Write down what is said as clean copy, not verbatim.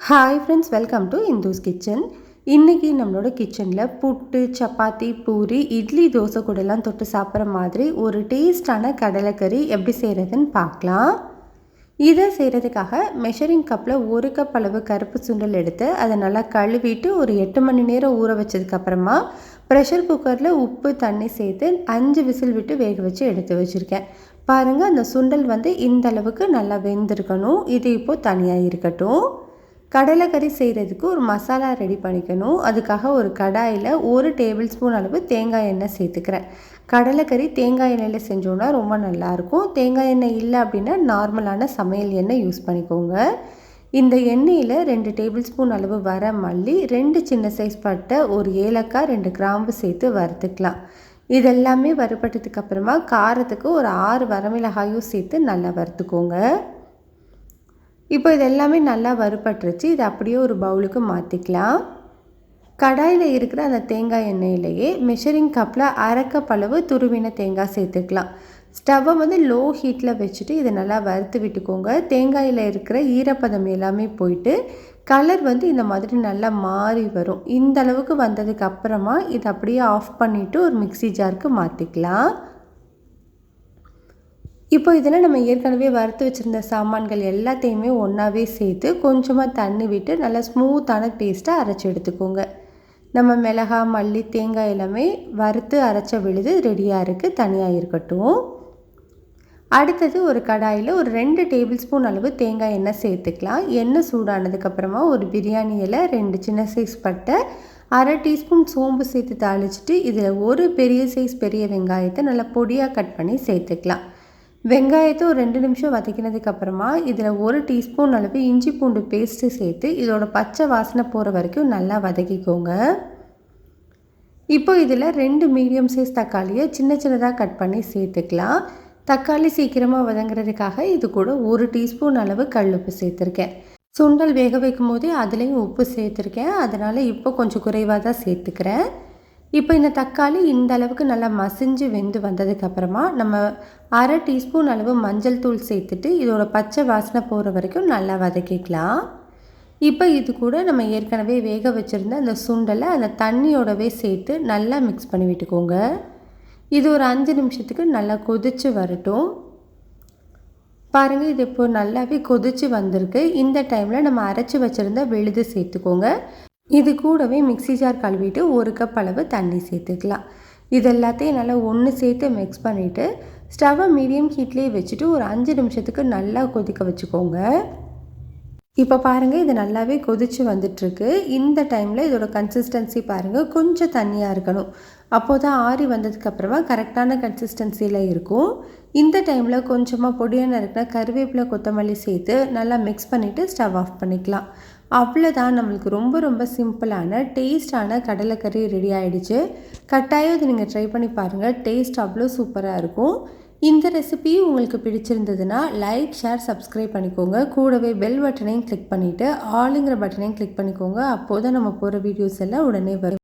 Hi friends, welcome to Indhu's kitchen. இன்றைக்கி நம்மளோட கிச்சனில் புட்டு, சப்பாத்தி, பூரி, இட்லி, தோசை கூடலாம் தொட்டு சாப்பிட்ற மாதிரி ஒரு டேஸ்டான கடலைக்கறி எப்படி செய்கிறதுன்னு பார்க்கலாம். இதை செய்கிறதுக்காக மெஷரிங் கப்பில் 1 கப் அளவு கருப்பு சுண்டல் எடுத்து அதை நல்லா கழுவிட்டு ஒரு 8 மணி நேரம் ஊற வச்சதுக்கப்புறமா ப்ரெஷர் குக்கரில் உப்பு தண்ணி சேர்த்து 5 விசில் விட்டு வேக வச்சு எடுத்து வச்சுருக்கேன். பாருங்கள், அந்த சுண்டல் இந்த அளவுக்கு நல்லா வெந்திருக்கணும். இது இப்போது தனியாக இருக்கட்டும். கடலைக்கறி செய்கிறதுக்கு ஒரு மசாலா ரெடி பண்ணிக்கணும். அதுக்காக ஒரு கடாயில் 1 டேபிள் ஸ்பூன் அளவு தேங்காய் எண்ணெய் சேர்த்துக்கிறேன். கடலைக்கறி தேங்காய் எண்ணெயில் செஞ்சோன்னா ரொம்ப நல்லாயிருக்கும். தேங்காய் எண்ணெய் இல்லை அப்படின்னா நார்மலான சமையல் எண்ணெய் யூஸ் பண்ணிக்கோங்க. இந்த எண்ணெயில் 2 டேபிள் ஸ்பூன் அளவு வர மல்லி, 2 சின்ன சைஸ் பட்டை, ஒரு ஏலக்காய், 2 கிராம்பு சேர்த்து வறுத்துக்கலாம். இதெல்லாமே வறுபட்டதுக்கப்புறமா காரத்துக்கு ஒரு 6 வரமிளகாயும் சேர்த்து நல்லா வறுத்துக்கோங்க. இப்போ இது எல்லாமே நல்லா வறுபட்டுருச்சு. இதை அப்படியே ஒரு பவுலுக்கு மாற்றிக்கலாம். கடாயில் இருக்கிற அந்த தேங்காய் எண்ணெயிலேயே மெஷரிங் கப்பில் 1/2 கப் அளவு துருவின தேங்காய் சேர்த்துக்கலாம். ஸ்டவ்வை லோ ஹீட்டில் வச்சுட்டு இதை நல்லா வறுத்து விட்டுக்கோங்க. தேங்காயில் இருக்கிற ஈரப்பதம் எல்லாமே போயிட்டு கலர் இந்த மாதிரி நல்லா மாறி வரும். இந்த அளவுக்கு வந்ததுக்கு அப்புறமா இதை அப்படியே ஆஃப் பண்ணிவிட்டு ஒரு மிக்ஸி ஜாருக்கு மாற்றிக்கலாம். இப்போ இதில் நம்ம ஏற்கனவே வறுத்து வச்சுருந்த சாமான்கள் எல்லாத்தையுமே ஒன்றாவே சேர்த்து கொஞ்சமாக தண்ணி விட்டு நல்லா ஸ்மூத்தான பேஸ்ட்டாக அரைச்சி எடுத்துக்கோங்க. நம்ம மிளகாய், மல்லி, தேங்காய் எல்லாமே வறுத்து அரைச்ச விழுது ரெடியாக இருக்குது, தனியாக இருக்கட்டும். அடுத்தது ஒரு கடாயில் ஒரு 2 டேபிள் ஸ்பூன் அளவு தேங்காய் எண்ணெய் சேர்த்துக்கலாம். எண்ணெய் சூடானதுக்கப்புறமா ஒரு பிரியாணி இலை, 2 சின்ன சைஸ் பட்டை, 1/2 டீஸ்பூன் சோம்பு சேர்த்து தாளிச்சிட்டு இதில் ஒரு பெரிய சைஸ் பெரிய வெங்காயத்தை நல்லா பொடியாக கட் பண்ணி சேர்த்துக்கலாம். வெங்காயத்தை ஒரு 2 நிமிஷம் வதக்கினதுக்கப்புறமா இதில் 1 டீஸ்பூன் அளவு இஞ்சி பூண்டு பேஸ்ட்டு சேர்த்து இதோட பச்சை வாசனை போகிற வரைக்கும் நல்லா வதக்கிக்கோங்க. இப்போ இதில் 2 மீடியம் சைஸ் தக்காளியை சின்ன சின்னதாக கட் பண்ணி சேர்த்துக்கலாம். தக்காளி சீக்கிரமாக வதங்குறதுக்காக இது கூட 1 டீஸ்பூன் அளவு கல்லுப்பு சேர்த்துருக்கேன். சுண்டல் வேக வைக்கும் போதே அதுலேயும் உப்பு சேர்த்துருக்கேன், அதனால் இப்போ கொஞ்சம் குறைவாக தான் சேர்த்துக்கிறேன். இப்போ இந்த தக்காளி இந்த அளவுக்கு நல்லா மசிஞ்சு வெந்து வந்ததுக்கப்புறமா நம்ம 1/2 டீஸ்பூன் அளவு மஞ்சள் தூள் சேர்த்துட்டு இதோட பச்சை வாசனை போகிற வரைக்கும் நல்லா வதக்கிக்கலாம். இப்போ இது கூட நம்ம ஏற்கனவே வேக வச்சுருந்த அந்த சுண்டலை அந்த தண்ணியோடவே சேர்த்து நல்லா மிக்ஸ் பண்ணி விட்டுக்கோங்க. இது ஒரு 5 நிமிஷத்துக்கு நல்லா கொதித்து வரட்டும். பாருங்கள், இது இப்போ நல்லாவே கொதித்து வந்திருக்கு. இந்த டைமில் நம்ம அரைச்சி வச்சுருந்த விழுது சேர்த்துக்கோங்க. இது கூடவே மிக்ஸி ஜார் கழுவிட்டு 1 கப் அளவு தண்ணி சேர்த்துக்கலாம். இது எல்லாத்தையும் நல்லா ஒன்று சேர்த்து மிக்ஸ் பண்ணிவிட்டு ஸ்டவ்வை மீடியம் ஹீட்லேயே வச்சுட்டு ஒரு 5 நிமிஷத்துக்கு நல்லா கொதிக்க வச்சுக்கோங்க. இப்போ பாருங்கள், இது நல்லாவே கொதித்து வந்துட்டுருக்கு. இந்த டைமில் இதோட கன்சிஸ்டன்சி பாருங்கள், கொஞ்சம் தண்ணியாக இருக்கணும். அப்போ தான் ஆறி வந்ததுக்கப்புறமா கரெக்டான கன்சிஸ்டன்சியில் இருக்கும். இந்த டைமில் கொஞ்சமாக பொடியான இருக்கிற கருவேப்பிலை, கொத்தமல்லி சேர்த்து நல்லா மிக்ஸ் பண்ணிவிட்டு ஸ்டவ் ஆஃப் பண்ணிக்கலாம். அவ்வளோதான், நம்மளுக்கு ரொம்ப ரொம்ப சிம்பிளான டேஸ்டான கடலைக்கறி ரெடி ஆகிடுச்சு. கட்டாயம் இது நீங்கள் ட்ரை பண்ணி பாருங்கள், டேஸ்ட் அவ்வளோ சூப்பராக இருக்கும். இந்த ரெசிபி உங்களுக்கு பிடிச்சிருந்ததுன்னா லைக், ஷேர், சப்ஸ்கிரைப் பண்ணிக்கோங்க. கூடவே பெல் பட்டனையும் கிளிக் பண்ணிவிட்டு ஆளுங்கிற பட்டனையும் கிளிக் பண்ணிக்கோங்க. அப்போது தான் நம்ம போகிற வீடியோஸ் எல்லாம் உடனே வரும்.